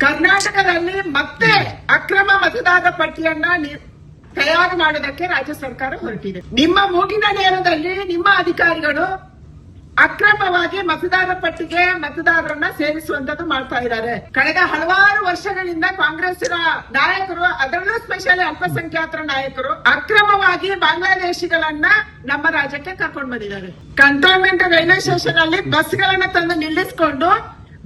ಕರ್ನಾಟಕದಲ್ಲಿ ಮತ್ತೆ ಅಕ್ರಮ ಮತದಾರರ ಪಟ್ಟಿಯನ್ನ ತಯಾರು ಮಾಡೋದಕ್ಕೆ ರಾಜ್ಯ ಸರ್ಕಾರ ಹೊರಟಿದೆ. ನಿಮ್ಮ ಮೂಗಿನ ನೇರದಲ್ಲಿ ನಿಮ್ಮ ಅಧಿಕಾರಿಗಳು ಅಕ್ರಮವಾಗಿ ಮತದಾರರ ಪಟ್ಟಿಗೆ ಮತದಾರರನ್ನ ಸೇರಿಸುವಂತದ್ದು ಮಾಡ್ತಾ ಇದ್ದಾರೆ. ಕಳೆದ ಹಲವಾರು ವರ್ಷಗಳಿಂದ ಕಾಂಗ್ರೆಸ್ಸಿನ ನಾಯಕರು, ಅದರಲ್ಲೂ ಸ್ಪೆಷಲಿ ಅಲ್ಪಸಂಖ್ಯಾತರ ನಾಯಕರು, ಅಕ್ರಮವಾಗಿ ಬಾಂಗ್ಲಾದೇಶಿಗಳನ್ನ ನಮ್ಮ ರಾಜ್ಯಕ್ಕೆ ಕರ್ಕೊಂಡು ಬಂದಿದ್ದಾರೆ. ಕಂಟೋನ್ಮೆಂಟ್ ರೈಲ್ವೆ ಸ್ಟೇಷನ್ ಅಲ್ಲಿ ಬಸ್ಗಳನ್ನ ತಂದು ನಿಲ್ಲಿಸಿಕೊಂಡು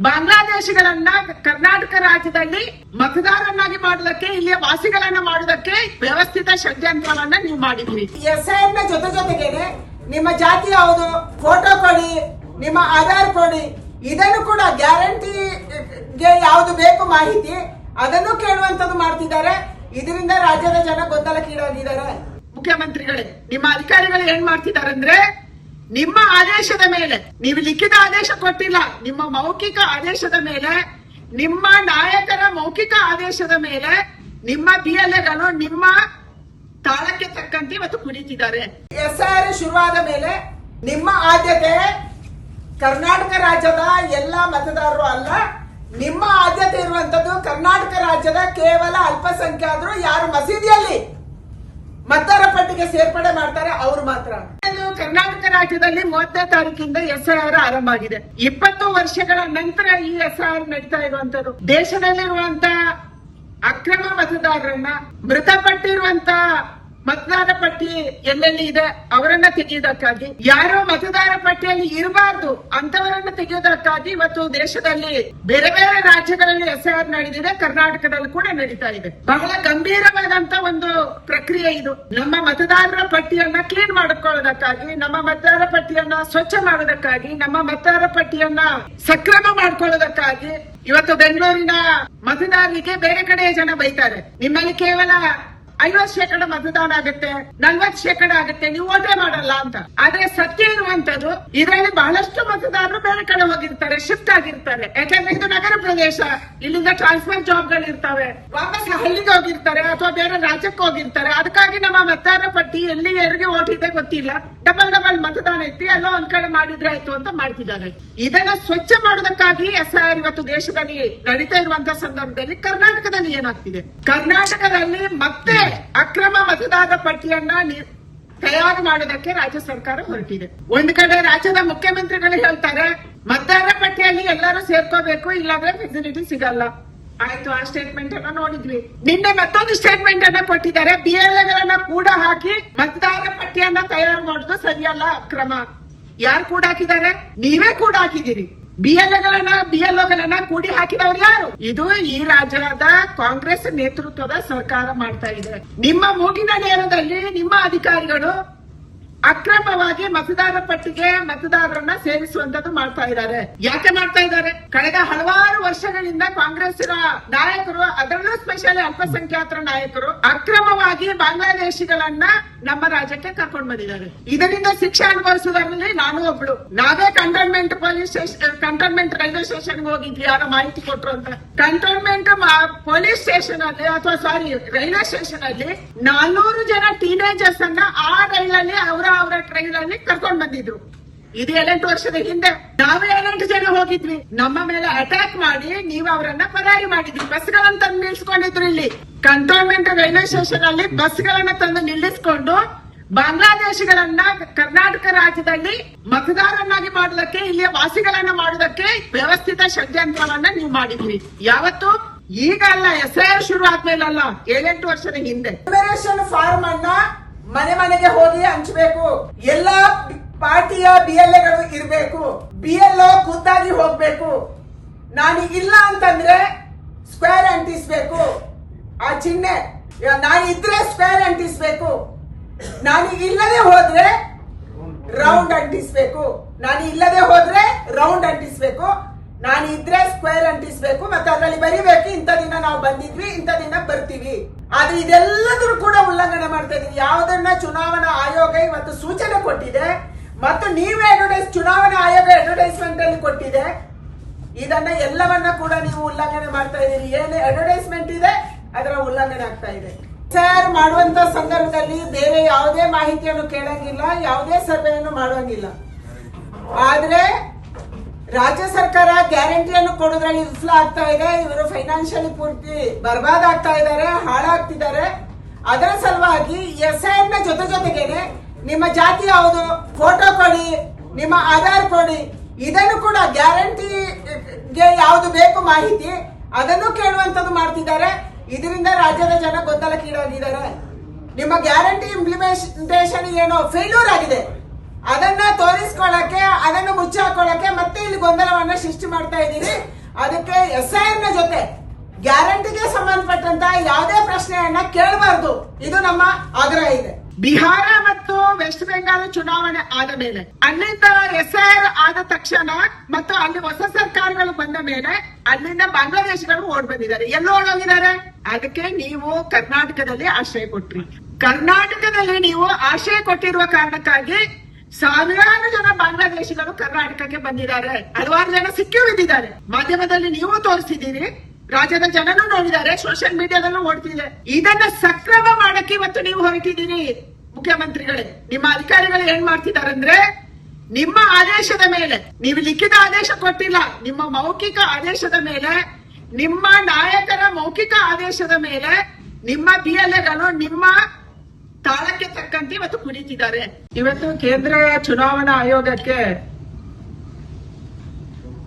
ಬಾಂಗ್ಲಾದೇಶಿಗಳನ್ನ ಕರ್ನಾಟಕ ರಾಜ್ಯದಲ್ಲಿ ಮತದಾರನ್ನಾಗಿ ಮಾಡೋದಕ್ಕೆ, ಇಲ್ಲಿಯ ವಾಸಿಗಳನ್ನ ಮಾಡೋದಕ್ಕೆ ವ್ಯವಸ್ಥಿತ ಷಡ್ಯಂತ್ರವನ್ನ ನೀವು ಮಾಡಿದ್ರಿ. ಎಸ್ಐನ ಜೊತೆಗೇನೆ ನಿಮ್ಮ ಜಾತಿ ಯಾವುದು, ಫೋಟೋ ಕೊಡಿ, ನಿಮ್ಮ ಆಧಾರ್ ಕೊಡಿ, ಇದನ್ನು ಕೂಡ ಗ್ಯಾರಂಟಿಗೆ ಯಾವುದು ಬೇಕು ಮಾಹಿತಿ ಅದನ್ನು ಕೇಳುವಂತದ್ದು ಮಾಡ್ತಿದ್ದಾರೆ. ಇದರಿಂದ ರಾಜ್ಯದ ಜನ ಗೊಂದಲಕ್ಕೀಡಾಗಿದ್ದಾರೆ. ಮುಖ್ಯಮಂತ್ರಿಗಳೇ, ನಿಮ್ಮ ಅಧಿಕಾರಿಗಳು ಏನ್ ಮಾಡ್ತಿದ್ದಾರೆ ಅಂದ್ರೆ, ನಿಮ್ಮ ಆದೇಶದ ಮೇಲೆ, ನೀವು ಲಿಖಿತ ಆದೇಶ ಕೊಟ್ಟಿಲ್ಲ, ನಿಮ್ಮ ಮೌಖಿಕ ಆದೇಶದ ಮೇಲೆ, ನಿಮ್ಮ ನಾಯಕರ ಮೌಖಿಕ ಆದೇಶದ ಮೇಲೆ ನಿಮ್ಮ ಬಿಎಲ್ಎಗಳು ನಿಮ್ಮ ತಾಳಕ್ಕೆ ತಕ್ಕಂತೆ ಇವತ್ತು ಕುಣಿತಿದ್ದಾರೆ. ಎಸ್ಆರ್ ಶುರುವಾದ ಮೇಲೆ ನಿಮ್ಮ ಆದ್ಯತೆ ಕರ್ನಾಟಕ ರಾಜ್ಯದ ಎಲ್ಲ ಮತದಾರರು ಅಲ್ಲ, ನಿಮ್ಮ ಆದ್ಯತೆ ಇರುವಂತದ್ದು ಕರ್ನಾಟಕ ರಾಜ್ಯದ ಕೇವಲ ಅಲ್ಪಸಂಖ್ಯಾತರು ಯಾರು ಮಸೀದಿಯಲ್ಲಿ ಮತದಾರ ಪಟ್ಟಿಗೆ ಸೇರ್ಪಡೆ ಮಾಡ್ತಾರೆ ಅವರು ಮಾತ್ರ. ಕರ್ನಾಟಕ ರಾಜ್ಯದಲ್ಲಿ 30ನೇ ತಾರೀಕಿಂದ ಎಸ್ಐಆರ್ ಆರಂಭ ಆಗಿದೆ. 20 ವರ್ಷಗಳ ನಂತರ ಈ ಎಸ್ಐಆರ್ ನಡೀತಾ ಇರುವಂತದ್ದು. ದೇಶದಲ್ಲಿರುವಂತ ಅಕ್ರಮ ಮತದಾರರನ್ನ, ಮೃತಪಟ್ಟಿರುವಂತ ಮತದಾರ ಪಟ್ಟಿ ಎಲ್ಲೆಲ್ಲಿ ಇದೆ ಅವರನ್ನ ತೆಗೆಯುವುದಕ್ಕಾಗಿ, ಯಾರೋ ಮತದಾರ ಪಟ್ಟಿಯಲ್ಲಿ ಇರಬಾರ್ದು ಅಂತವರನ್ನ ತೆಗೆಯುವುದಕ್ಕಾಗಿ ಇವತ್ತು ದೇಶದಲ್ಲಿ ಬೇರೆ ಬೇರೆ ರಾಜ್ಯಗಳಲ್ಲಿ ಎಸ್ಐಆರ್ ನಡೆದಿದೆ. ಕರ್ನಾಟಕದಲ್ಲಿ ಕೂಡ ನಡೀತಾ ಇದೆ. ಬಹಳ ಗಂಭೀರವಾದಂತ ಒಂದು ಪ್ರಕ್ರಿಯೆ ಇದು. ನಮ್ಮ ಮತದಾರರ ಪಟ್ಟಿಯನ್ನ ಕ್ಲೀನ್ ಮಾಡಿಕೊಳ್ಳೋದಕ್ಕಾಗಿ, ನಮ್ಮ ಮತದಾರರ ಪಟ್ಟಿಯನ್ನ ಸ್ವಚ್ಛ ಮಾಡೋದಕ್ಕಾಗಿ, ನಮ್ಮ ಮತದಾರರ ಪಟ್ಟಿಯನ್ನ ಸಕ್ರಮ ಮಾಡ್ಕೊಳ್ಳೋದಕ್ಕಾಗಿ ಇವತ್ತು ಬೆಂಗಳೂರಿನ ಮತದಾರರಿಗೆ ಬೇರೆ ಕಡೆ ಜನ ಬೈತಾರೆ, ನಿಮ್ಮಲ್ಲಿ ಕೇವಲ 50% ಮತದಾನ ಆಗುತ್ತೆ, 40% ಆಗುತ್ತೆ, ನೀವು ಓಟೇ ಮಾಡಲ್ಲ ಅಂತ. ಆದ್ರೆ ಸತ್ಯ ಇರುವಂತದ್ದು, ಇದರಲ್ಲಿ ಬಹಳಷ್ಟು ಮತದಾರರು ಬೇರೆ ಕಡೆ ಹೋಗಿರ್ತಾರೆ, ಶಿಫ್ಟ್ ಆಗಿರ್ತಾರೆ. ಯಾಕಂದ್ರೆ ಇದು ನಗರ ಪ್ರದೇಶ, ಇಲ್ಲಿಂದ ಟ್ರಾನ್ಸ್ಫರ್ ಜಾಬ್ಗಳು ಇರ್ತವೆ, ವಾಪಸ್ ಹಳ್ಳಿಗೆ ಹೋಗಿರ್ತಾರೆ ಅಥವಾ ಬೇರೆ ರಾಜ್ಯಕ್ಕೆ ಹೋಗಿರ್ತಾರೆ. ಅದಕ್ಕಾಗಿ ನಮ್ಮ ಮತದಾರರ ಪಟ್ಟಿ ಎಲ್ಲಿ ಯಾರಿಗೆ ಓಟ್ ಇದೆ ಗೊತ್ತಿಲ್ಲ, ಡಬಲ್ ಮತದಾನ ಇತ್ತು, ಎಲ್ಲೋ ಒಂದ್ ಕಡೆ ಮಾಡಿದ್ರೆ ಆಯ್ತು ಅಂತ ಮಾಡ್ತಿದ್ದಾರೆ. ಇದನ್ನ ಸ್ವಚ್ಛ ಮಾಡೋದಕ್ಕಾಗಿ ಎಸ್ಐಆರ್ ಇವತ್ತು ದೇಶದಲ್ಲಿ ನಡೀತಾ ಇರುವಂತಹ ಸಂದರ್ಭದಲ್ಲಿ ಕರ್ನಾಟಕದಲ್ಲಿ ಏನಾಗ್ತಿದೆ, ಕರ್ನಾಟಕದಲ್ಲಿ ಮತ್ತೆ ಅಕ್ರಮ ಮತದಾರರ ಪಟ್ಟಿಯನ್ನ ತಯಾರು ಮಾಡೋದಕ್ಕೆ ರಾಜ್ಯ ಸರ್ಕಾರ ಹೊರಟಿದೆ. ಒಂದು ಕಡೆ ರಾಜ್ಯದ ಮುಖ್ಯಮಂತ್ರಿಗಳು ಹೇಳ್ತಾರೆ, ಮತದಾರರ ಪಟ್ಟಿಯಲ್ಲಿ ಎಲ್ಲರೂ ಸೇರ್ಕೋಬೇಕು, ಇಲ್ಲಾಂದ್ರೆ ಫೆಸಿಲಿಟಿ ಸಿಗಲ್ಲ. ಆಯ್ತು, ಆ ಸ್ಟೇಟ್ಮೆಂಟ್ ಅನ್ನ ನೋಡಿದ್ವಿ. ನಿನ್ನೆ ಮತ್ತೊಂದು ಸ್ಟೇಟ್ಮೆಂಟ್ ಅನ್ನ ಕೊಟ್ಟಿದ್ದಾರೆ, ಬಿಎಲ್ಎಗಳನ್ನ ಕೂಡ ಹಾಕಿ ಮತದಾರರ ಪಟ್ಟಿಯನ್ನ ತಯಾರು ಮಾಡೋದು ಸರಿಯಲ್ಲ, ಅಕ್ರಮ. ಯಾರು ಕೂಡ ಹಾಕಿದ್ದಾರೆ? ನೀವೇ ಕೂಡ ಹಾಕಿದ್ದೀರಿ. ಬಿಎಲ್ಒಗಳನ್ನ ಕೂಡಿ ಹಾಕಿದವರು ಯಾರು? ಇದು ಈ ರಾಜ್ಯದ ಕಾಂಗ್ರೆಸ್ ನೇತೃತ್ವದ ಸರ್ಕಾರ ಮಾಡ್ತಾ ಇದೆ. ನಿಮ್ಮ ಮೂಗಿನ ನೇರದಲ್ಲಿ ನಿಮ್ಮ ಅಧಿಕಾರಿಗಳು ಅಕ್ರಮವಾಗಿ ಮತದಾರರ ಪಟ್ಟಿಗೆ ಮತದಾರರನ್ನ ಸೇರಿಸುವಂತದ್ದು ಮಾಡ್ತಾ ಇದ್ದಾರೆ. ಯಾಕೆ ಮಾಡ್ತಾ ಇದ್ದಾರೆ? ಕಳೆದ ಹಲವಾರು ವರ್ಷಗಳಿಂದ ಕಾಂಗ್ರೆಸ್ಸಿನ ನಾಯಕರು, ಅದರಲ್ಲೂ ಸ್ಪೆಷಲಿ ಅಲ್ಪಸಂಖ್ಯಾತರ ನಾಯಕರು, ಅಕ್ರಮವಾಗಿ ಬಾಂಗ್ಲಾದೇಶಿಗಳನ್ನ ನಮ್ಮ ರಾಜ್ಯಕ್ಕೆ ಕರ್ಕೊಂಡು ಬಂದಿದ್ದಾರೆ. ಇದರಿಂದ ಶಿಕ್ಷೆ ಅನುಭವಿಸುವುದರಲ್ಲಿ ನಾನು ಒಬ್ಳು. ನಾವೇ ಕಂಟೋನ್ಮೆಂಟ್ ಕಂಟೋನ್ಮೆಂಟ್ ರೈಲ್ವೆ ಸ್ಟೇಷನ್ ಹೋಗಿದ್ವಿ, ಯಾರೋ ಮಾಹಿತಿ ಕೊಟ್ರು ಅಂತ. ಕಂಟೋನ್ಮೆಂಟ್ ಪೊಲೀಸ್ ಸ್ಟೇಷನ್ ಅಲ್ಲಿ ಅಥವಾ ರೈಲ್ವೆ ಸ್ಟೇಷನ್ ಅಲ್ಲಿ 400 ಜನ ಟೀನೇಜರ್ಸ್ ಅನ್ನ ಆ ರೈಲಲ್ಲಿ ಅವರ ಟ್ರೈನ್ ಅಲ್ಲಿ ಕರ್ಕೊಂಡು ಬಂದಿದ್ರು. ಇದು 8 ವರ್ಷದ ಹಿಂದೆ. ನಾವೇ 8 ಜನ ಹೋಗಿದ್ವಿ. ನಮ್ಮ ಮೇಲೆ ಅಟ್ಯಾಕ್ ಮಾಡಿ ನೀವು ಅವರನ್ನ ಪರಾರಿ ಮಾಡಿದ್ವಿ. ಬಸ್ಗಳನ್ನ ತಂದು ನಿಲ್ಲಿಸ್ಕೊಂಡಿದ್ರು. ಇಲ್ಲಿ ಕಂಟೋನ್ಮೆಂಟ್ ರೈಲ್ವೆ ಸ್ಟೇಷನ್ ಅಲ್ಲಿ ಬಸ್ಗಳನ್ನ ತಂದು ನಿಲ್ಲಿಸಿಕೊಂಡು ಬಾಂಗ್ಲಾದೇಶಿಗಳನ್ನ ಕರ್ನಾಟಕ ರಾಜ್ಯದಲ್ಲಿ ಮತದಾರನ್ನಾಗಿ ಮಾಡೋದಕ್ಕೆ, ಇಲ್ಲಿಯ ವಾಸಿಗಳನ್ನ ಮಾಡೋದಕ್ಕೆ ವ್ಯವಸ್ಥಿತ ಷಡ್ಯಂತ್ರವನ್ನ ನೀವು ಮಾಡಿದ್ರಿ. ಯಾವತ್ತು? ಈಗ ಅಲ್ಲ, ಎಸ್ಐಆರ್ ಶುರು ಆದ್ಮೇಲಲ್ಲ, 7-8 ವರ್ಷದ ಹಿಂದೆ. ಫಾರ್ಮ್ ಅನ್ನ ಮನೆ ಮನೆಗೆ ಹೋಗಿ ಹಂಚಬೇಕು. ಎಲ್ಲಾ ಪಾರ್ಟಿಯ ಬಿಎಲ್ಎಗಳು ಇರಬೇಕು. ಬಿಎಲ್ಒ ಖುದ್ದಾಗಿ ಹೋಗ್ಬೇಕು. ನಾನು ಇಲ್ಲ ಅಂತಂದ್ರೆ ಸ್ಕ್ವೇರ್ ಅಂಟಿಸ್ಬೇಕು. ಆ ಚಿಹ್ನೆ ನಾನು ಇದ್ರೆ ಸ್ಕ್ವೇರ್ ಅಂಟಿಸ್ಬೇಕು. ನಾನು ಇಲ್ಲದೆ ಹೋದ್ರೆ ರೌಂಡ್ ಅಂಟಿಸ್ಬೇಕು. ನಾನು ಇಲ್ಲದೆ ಹೋದ್ರೆ ರೌಂಡ್ ಅಂಟಿಸ್ಬೇಕು. ನಾನು ಇದ್ರೆ ಸ್ಕ್ವೇರ್ ಅಂಟಿಸ್ಬೇಕು. ಮತ್ತೆ ಅದರಲ್ಲಿ ಬರಿಬೇಕು, ಇಂಥ ದಿನ ನಾವು ಬಂದಿದ್ವಿ, ಇಂಥ ದಿನ ಬರ್ತೀವಿ. ಆದ್ರೆ ಇದೆಲ್ಲದರೂ ಕೂಡ ಉಲ್ಲಂಘನೆ ಮಾಡ್ತಾ ಇದೀವಿ. ಯಾವುದನ್ನ ಚುನಾವಣಾ ಆಯೋಗ ಇವತ್ತು ಸೂಚನೆ ಕೊಟ್ಟಿದೆ ಮತ್ತು ನೀವೇ ಚುನಾವಣಾ ಆಯೋಗ ಅಡ್ವರ್ಟೈಸ್ಮೆಂಟ್ ಅಲ್ಲಿ ಕೊಟ್ಟಿದೆ. ಇದನ್ನ ಎಲ್ಲವನ್ನ ಕೂಡ ನೀವು ಉಲ್ಲಂಘನೆ ಮಾಡ್ತಾ ಇದ್ದೀರಿ. ಏನು ಅಡ್ವರ್ಟೈಸ್ಮೆಂಟ್ ಇದೆ ಅದರ ಉಲ್ಲಂಘನೆ ಆಗ್ತಾ ಇದೆ. ಎಸ್ಐಆರ್ ಮಾಡುವಂತ ಸಂದರ್ಭದಲ್ಲಿ ಬೇರೆ ಯಾವುದೇ ಮಾಹಿತಿಯನ್ನು ಕೇಳಂಗಿಲ್ಲ, ಯಾವುದೇ ಸರ್ವೆಯನ್ನು ಮಾಡುವಂಗಿಲ್ಲ. ಆದ್ರೆ ರಾಜ್ಯ ಸರ್ಕಾರ ಗ್ಯಾರಂಟಿಯನ್ನು ಕೊಡೋದ್ರಲ್ಲಿ ವಿಫಲ ಆಗ್ತಾ ಇದೆ. ಇವರು ಫೈನಾನ್ಷಿಯಲಿ ಪೂರ್ತಿ ಬರ್ಬಾದ್ ಆಗ್ತಾ ಇದ್ದಾರೆ, ಹಾಳಾಗ್ತಿದ್ದಾರೆ. ಅದರ ಸಲುವಾಗಿ SIR ನ ಜೊತೆಗೇನೆ ನಿಮ್ಮ ಜಾತಿ ಯಾವುದು, ಫೋಟೋ ಕೊಡಿ, ನಿಮ್ಮ ಆಧಾರ್ ಕೊಡಿ, ಇದನ್ನು ಕೂಡ ಗ್ಯಾರಂಟಿಗೆ ಯಾವುದು ಬೇಕು ಮಾಹಿತಿ ಅದನ್ನು ಕೇಳುವಂತದ್ದು ಮಾಡ್ತಿದ್ದಾರೆ. ಇದರಿಂದ ರಾಜ್ಯದ ಜನ ಗೊಂದಲಕ್ಕೀಡಾಗಿದ್ದಾರೆ. ನಿಮ್ಮ ಗ್ಯಾರಂಟಿ ಇಂಪ್ಲಿಮೆಂಟೇಷನ್ ಏನೋ ಫೇಲ್ಯೂರ್ ಆಗಿದೆ, ಅದನ್ನ ತೋರಿಸ್ಕೊಳ್ಳಕ್ಕೆ, ಅದನ್ನು ಮುಚ್ಚಾಕೊಳ್ಳಕ್ಕೆ ಮತ್ತೆ ಇಲ್ಲಿ ಗೊಂದಲವನ್ನ ಸೃಷ್ಟಿ ಮಾಡ್ತಾ ಇದ್ದೀರಿ. ಅದಕ್ಕೆ SIR ನ ಜೊತೆ ಗ್ಯಾರಂಟಿಗೆ ಸಂಬಂಧಪಟ್ಟಂತ ಯಾವುದೇ ಪ್ರಶ್ನೆಯನ್ನ ಕೇಳಬಾರ್ದು, ಇದು ನಮ್ಮ ಆಗ್ರಹ ಇದೆ. ಬಿಹಾರ ಮತ್ತು ವೆಸ್ಟ್ ಬೆಂಗಾಲ್ ಚುನಾವಣೆ ಆದ ಮೇಲೆ ಅಲ್ಲಿಂದ SIR ಆದ ತಕ್ಷಣ ಮತ್ತು ಅಲ್ಲಿ ಹೊಸ ಸರ್ಕಾರಗಳು ಬಂದ ಮೇಲೆ ಅಲ್ಲಿಂದ ಬಾಂಗ್ಲಾದೇಶಗಳು ಓಡ್ ಬಂದಿದ್ದಾರೆ. ಎಲ್ಲೋ ಓಡೋಗಿದ್ದಾರೆ. ಅದಕ್ಕೆ ನೀವು ಕರ್ನಾಟಕದಲ್ಲಿ ಆಶ್ರಯ ಕೊಟ್ರಿ. ಕರ್ನಾಟಕದಲ್ಲಿ ನೀವು ಆಶ್ರಯ ಕೊಟ್ಟಿರುವ ಕಾರಣಕ್ಕಾಗಿ ಸಾವಿರಾರು ಜನ ಬಾಂಗ್ಲಾದೇಶಿಗಳು ಕರ್ನಾಟಕಕ್ಕೆ ಬಂದಿದ್ದಾರೆ. ಹಲವಾರು ಜನ ಸಿಕ್ಕಿ ಬಿದ್ದಿದ್ದಾರೆ. ಮಾಧ್ಯಮದಲ್ಲಿ ನೀವು ತೋರಿಸಿದ್ದೀರಿ, ರಾಜ್ಯದ ಜನನು ನೋಡಿದ್ದಾರೆ, ಸೋಷಿಯಲ್ ಮೀಡಿಯಾದಲ್ಲೂ ಓಡ್ತಿದೆ. ಇದನ್ನ ಸಕ್ರಮ ಮಾಡಕ್ಕೆ ಇವತ್ತು ನೀವು ಹೊರಟಿದ್ದೀರಿ ಮುಖ್ಯಮಂತ್ರಿಗಳೇ. ನಿಮ್ಮ ಅಧಿಕಾರಿಗಳು ಏನ್ ಮಾಡ್ತಿದ್ದಾರೆ ಅಂದ್ರೆ, ನಿಮ್ಮ ಆದೇಶದ ಮೇಲೆ, ನೀವು ಲಿಖಿತ ಆದೇಶ ಕೊಟ್ಟಿಲ್ಲ, ನಿಮ್ಮ ಮೌಖಿಕ ಆದೇಶದ ಮೇಲೆ, ನಿಮ್ಮ ನಾಯಕರ ಮೌಖಿಕ ಆದೇಶದ ಮೇಲೆ ನಿಮ್ಮ BLAಗಳು ನಿಮ್ಮ ತಾಳಕ್ಕೆ ತಕ್ಕಂತೆ ಇವತ್ತು ಕುಣಿತಿದ್ದಾರೆ. ಇವತ್ತು ಕೇಂದ್ರ ಚುನಾವಣಾ ಆಯೋಗಕ್ಕೆ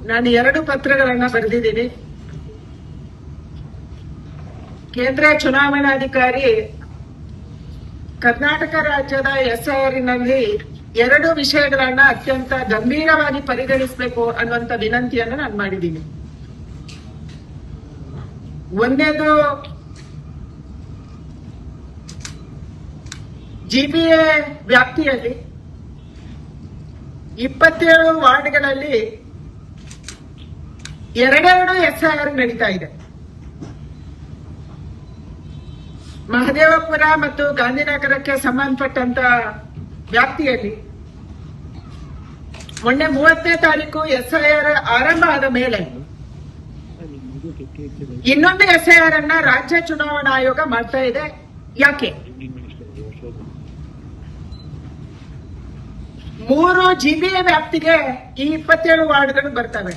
ನಾನು 2 ಪತ್ರಗಳನ್ನ ಬರೆದಿದ್ದೀನಿ. ಕೇಂದ್ರ ಚುನಾವಣಾಧಿಕಾರಿ ಕರ್ನಾಟಕ ರಾಜ್ಯದ SIRನಲ್ಲಿ 2 ವಿಷಯಗಳನ್ನ ಅತ್ಯಂತ ಗಂಭೀರವಾಗಿ ಪರಿಗಣಿಸಬೇಕು ಅನ್ನುವಂತ ವಿನಂತಿಯನ್ನು ನಾನು ಮಾಡಿದ್ದೀನಿ. ಒಂದೇದು, GBA ವ್ಯಾಪ್ತಿಯಲ್ಲಿ 27 ವಾರ್ಡ್ಗಳಲ್ಲಿ 2 SIR ನಡೀತಾ ಇದೆ. ಮಹದೇವಪುರ ಮತ್ತು ಗಾಂಧಿನಗರಕ್ಕೆ ಸಂಬಂಧಪಟ್ಟಂತ ವ್ಯಾಪ್ತಿಯಲ್ಲಿ ಮೊನ್ನೆ 30ನೇ ತಾರೀಕು SIR ಆರಂಭ ಆದ ಮೇಲೆ ಇನ್ನೊಂದು SIR ಅನ್ನ ರಾಜ್ಯ ಚುನಾವಣಾ ಆಯೋಗ ಮಾಡ್ತಾ ಇದೆ. ಯಾಕೆ? 3 GBA ವ್ಯಾಪ್ತಿಗೆ ಈ 27 ವಾರ್ಡ್ಗಳು ಬರ್ತವೆ.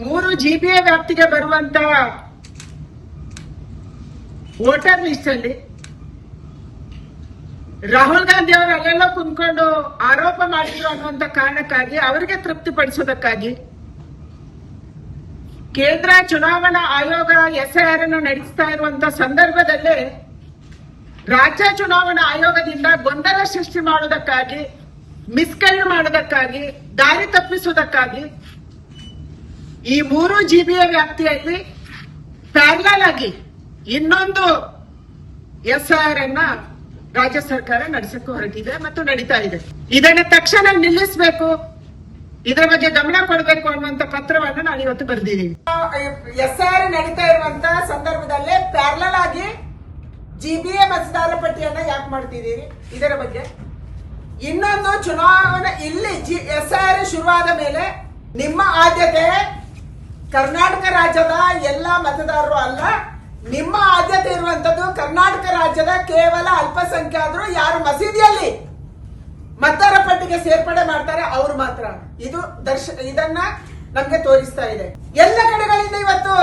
3 GBA ವ್ಯಾಪ್ತಿಗೆ ಬರುವಂತ ವೋಟರ್ ಲಿಸ್ಟ್ ಅಲ್ಲಿ ರಾಹುಲ್ ಗಾಂಧಿ ಅವರು ಅಲ್ಲೆಲ್ಲ ಕುಂತ್ಕೊಂಡು ಆರೋಪ ಮಾಡಿದ್ರು ಅನ್ನುವಂತ ಕಾರಣಕ್ಕಾಗಿ ಅವರಿಗೆ ತೃಪ್ತಿಪಡಿಸೋದಕ್ಕಾಗಿ ಕೇಂದ್ರ ಚುನಾವಣಾ ಆಯೋಗ SIR ಅನ್ನು ನಡೆಸ್ತಾ ಇರುವಂತ ಸಂದರ್ಭದಲ್ಲಿ ರಾಜ್ಯ ಚುನಾವಣಾ ಆಯೋಗದಿಂದ ಗೊಂದಲ ಸೃಷ್ಟಿ ಮಾಡೋದಕ್ಕಾಗಿ, ಮಿಸ್ಗೈಡ್ ಮಾಡೋದಕ್ಕಾಗಿ, ದಾರಿ ತಪ್ಪಿಸುವುದಕ್ಕಾಗಿ ಈ 3 GBA ವ್ಯಾಪ್ತಿಯಲ್ಲಿ ಪ್ಯಾರಲಲ್ ಆಗಿ ಇನ್ನೊಂದು SIR ಅನ್ನ ರಾಜ್ಯ ಸರ್ಕಾರ ನಡೆಸಕ್ಕೆ ಹೊರಟಿದೆ ಮತ್ತು ನಡೀತಾ ಇದೆ. ಇದನ್ನ ತಕ್ಷಣ ನಿಲ್ಲಿಸಬೇಕು, ಇದರ ಬಗ್ಗೆ ಗಮನ ಕೊಡಬೇಕು ಅನ್ನುವಂತ ಪತ್ರವನ್ನು ನಾನು ಇವತ್ತು ಬರೆದಿದ್ದೀನಿ. SIR ನಡೀತಾ ಇರುವಂತ ಸಂದರ್ಭದಲ್ಲೇ ಪ್ಯಾರಲಲ್ ಆಗಿ GBA ಮತದಾರರ ಪಟ್ಟಿಯನ್ನ ಯಾಕೆ ಮಾಡ್ತಿದ್ದೀರಿ, ಇದರ ಬಗ್ಗೆ. ಇನ್ನೊಂದು, ಚುನಾವಣೆ ಇಲ್ಲಿ SIR ಶುರುವಾದ ಮೇಲೆ ನಿಮ್ಮ ಆದ್ಯತೆ ಕರ್ನಾಟಕ ರಾಜ್ಯದ ಎಲ್ಲ ಮತದಾರರು ಅಲ್ಲ, ನಿಮ್ಮ ಆದ್ಯತೆ ಇರುವಂತದ್ದು ಕರ್ನಾಟಕ ರಾಜ್ಯದ ಕೇವಲ ಅಲ್ಪಸಂಖ್ಯಾತರು ಯಾರು ಮಸೀದಿಯಲ್ಲಿ ಮತದಾರ ಪಟ್ಟಿಗೆ ಸೇರ್ಪಡೆ ಮಾಡ್ತಾರೆ ಅವರು ಮಾತ್ರ. ಇದು ಇದನ್ನ ನಮ್ಗೆ ತೋರಿಸ್ತಾ ಇದೆ. ಎಲ್ಲ ಕಡೆಗಳಿಂದ ಇವತ್ತು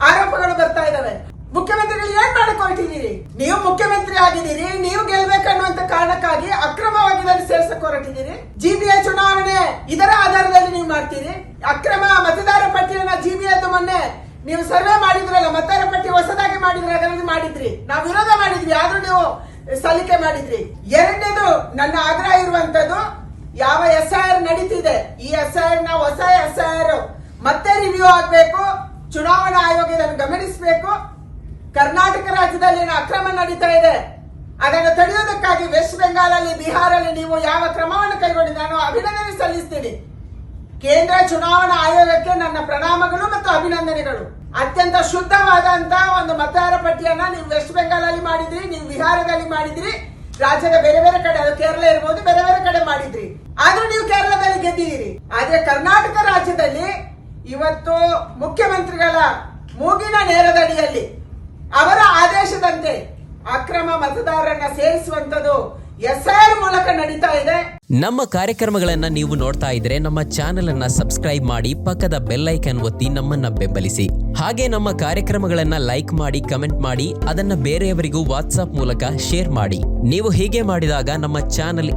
ಆರೋಪಗಳು ಬರ್ತಾ ಇದಾವೆ. ಮುಖ್ಯಮಂತ್ರಿಗಳು ಏನ್ ಮಾಡಕ್ ಹೊರಟಿದ್ದೀರಿ? ನೀವು ಮುಖ್ಯಮಂತ್ರಿ ಆಗಿದ್ದೀರಿ, ನೀವು ಗೆಲ್ಬೇಕನ್ನುವಂತ ಕಾರಣಕ್ಕಾಗಿ ಅಕ್ರಮವಾಗಿ ಇದನ್ನು ಸೇರ್ಸಕ್ ಹೊರಟಿದ್ದೀರಿ. GBA ಚುನಾವಣೆ ಇದರ ಆಧಾರದಲ್ಲಿ ನೀವು ಮಾಡ್ತೀರಿ. ಅಕ್ರಮ ಮತದಾರ ಪಟ್ಟಿಯನ್ನ GBA ಮೊನ್ನೆ ನೀವು ಸರ್ವೆ ಮಾಡಿದ್ರಲ್ಲ, ಮತದಾರ ಪಟ್ಟಿ ಹೊಸದಾಗಿ ಮಾಡಿದ್ರೆ ಅದರಲ್ಲಿ ಮಾಡಿದ್ರಿ, ನಾವು ವಿರೋಧ ಮಾಡಿದ್ವಿ, ಆದ್ರೂ ನೀವು ಸಲ್ಲಿಕೆ ಮಾಡಿದ್ರಿ. ಎರಡನೇದು, ನನ್ನ ಆಗ್ರಹ ಇರುವಂತದ್ದು, ಯಾವ SIR ನಡೀತಿದೆ ಈ SIR ನ ಹೊಸ SIR ಮತ್ತೆ ರಿವ್ಯೂ ಆಗ್ಬೇಕು. ಚುನಾವಣಾ ಆಯೋಗ ಇದನ್ನು ಗಮನಿಸಬೇಕು. ಕರ್ನಾಟಕ ರಾಜ್ಯದಲ್ಲಿ ಏನು ಅಕ್ರಮ ನಡೀತಾ ಇದೆ ಅದನ್ನು ತಡೆಯೋದಕ್ಕಾಗಿ ವೆಸ್ಟ್ ಬೆಂಗಾಲಲ್ಲಿ, ಬಿಹಾರಲ್ಲಿ ನೀವು ಯಾವ ಕ್ರಮವನ್ನು ಕೈಗೊಂಡಿದೆ ನಾನು ಅಭಿನಂದನೆ ಸಲ್ಲಿಸ್ತೀನಿ. ಕೇಂದ್ರ ಚುನಾವಣಾ ಆಯೋಗಕ್ಕೆ ನನ್ನ ಪ್ರಣಾಮಗಳು ಮತ್ತು ಅಭಿನಂದನೆಗಳು. ಅತ್ಯಂತ ಶುದ್ಧವಾದಂತ ಒಂದು ಮತದಾರ ಪಟ್ಟಿಯನ್ನ ನೀವು ವೆಸ್ಟ್ ಬೆಂಗಾಲಲ್ಲಿ ಮಾಡಿದ್ರಿ, ನೀವು ಬಿಹಾರದಲ್ಲಿ ಮಾಡಿದ್ರಿ, ರಾಜ್ಯದ ಬೇರೆ ಬೇರೆ ಕಡೆ, ಅದು ಕೇರಳ ಇರಬಹುದು, ಬೇರೆ ಬೇರೆ ಕಡೆ ಮಾಡಿದ್ರಿ. ಆದ್ರೂ ನೀವು ಕೇರಳದಲ್ಲಿ ಗೆದ್ದಿದ್ದೀರಿ. ಆದ್ರೆ ಕರ್ನಾಟಕ ರಾಜ್ಯದಲ್ಲಿ ಇವತ್ತು ಮುಖ್ಯಮಂತ್ರಿಗಳ ಮೂಗಿನ ನೇರದಡಿಯಲ್ಲಿ ಅವರ ಆದೇಶದಂತೆ ಅಕ್ರಮ ಮತದಾರರನ್ನ ಸೇರಿಸುವಂತದ್ದು SIR ಮೂಲಕ ನಡೀತಾ ಇದೆ. ನಮ್ಮ ಕಾರ್ಯಕ್ರಮಗಳನ್ನ ನೀವು ನೋಡ್ತಾ ಇದ್ರೆ ನಮ್ಮ ಚಾನೆಲ್ ಅನ್ನ ಸಬ್ಸ್ಕ್ರೈಬ್ ಮಾಡಿ ಪಕ್ಕದ ಬೆಲ್ ಐಕಾನ್ ಒತ್ತಿ ನಮ್ಮನ್ನ ಬೆಂಬಲಿಸಿ. ಹಾಗೆ ನಮ್ಮ ಕಾರ್ಯಕ್ರಮಗಳನ್ನ ಲೈಕ್ ಮಾಡಿ, ಕಮೆಂಟ್ ಮಾಡಿ, ಅದನ್ನ ಬೇರೆಯವರಿಗೂ ವಾಟ್ಸ್ಆಪ್ ಮೂಲಕ ಶೇರ್ ಮಾಡಿ. ನೀವು ಹೀಗೆ ಮಾಡಿದಾಗ ನಮ್ಮ ಚಾನೆಲ್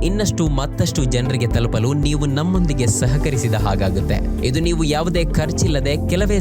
ಮತ್ತಷ್ಟು ಜನರಿಗೆ ತಲುಪಲು ನೀವು ನಮ್ಮೊಂದಿಗೆ ಸಹಕರಿಸಿದ ಹಾಗಾಗುತ್ತೆ. ಇದು ನೀವು ಯಾವುದೇ ಖರ್ಚಿಲ್ಲದೆ ಕೆಲವೇ